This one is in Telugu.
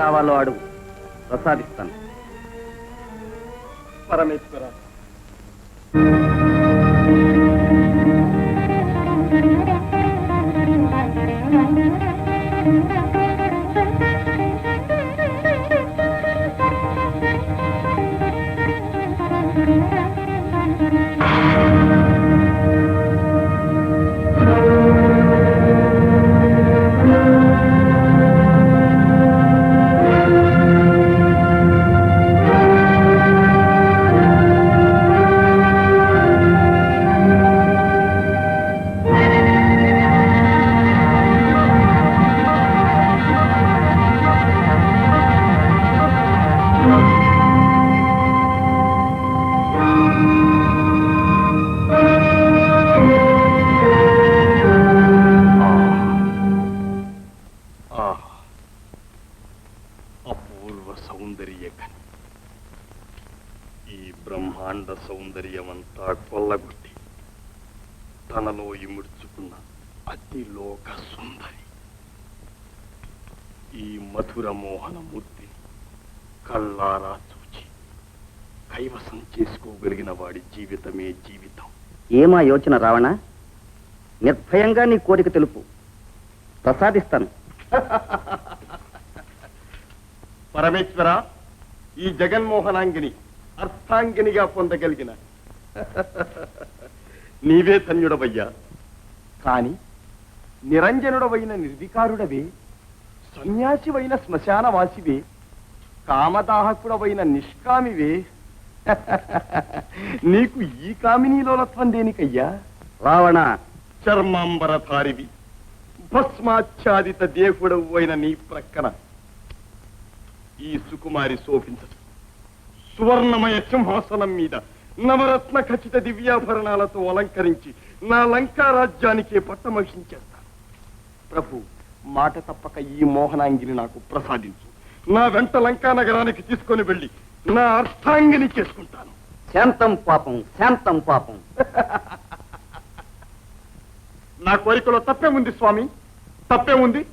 కావాలో అడుగు, ప్రసాదిస్తాను. పరమేశ్వర, అపూర్వ సౌందర్య కని ఈ బ్రహ్మాండ సౌందర్యమంతా కొల్లగొట్టి తనలో ఇముడ్చుకున్న అతిలోక సుందరి, ఈ మధుర మోహన మూర్తిని కళ్ళారా చూచి కైవసం చేసుకోగలిగిన వాడి జీవితమే జీవితం. ఏమా యోచన రావణ? నిర్భయంగా నీ కోరిక తెలుపు, ప్రసాదిస్తాను. పరమేశ్వర, ఈ జగన్మోహనాంగిని అర్థాంగినిగా పొందగలిగిన నీవే ధన్యుడవయ్యా. కాని నిరంజనుడవైన నిర్వికారుడవే, సన్యాసివైన శ్మశానవాసివే, కామదాహకుడవైన నిష్కామివే, నీకు ఈ కామినీలోలత్వం దేనికయ్యా? రావణ, చర్మాంబరధారివి, భస్మాచ్ఛాదిత దేహుడవు అయిన నీ ప్రక్కన ఈ సుకుమారి శోభించదు. సువర్ణమయ సింహాసనం మీద నవరత్న ఖచ్చిత దివ్యాభరణాలతో అలంకరించి నా లంకా రాజ్యానికే పట్టమహించేస్తాను. ప్రభు, మాట తప్పక ఈ మోహనాంగిని నాకు ప్రసాదించు. నా వెంట లంకా నగరానికి తీసుకొని వెళ్ళి నా అర్థాంగిని చేసుకుంటాను. శాంతం పాపం, శాంతం పాపం. నా కోరికలో తప్పే ఉంది స్వామి, తప్పే ఉంది.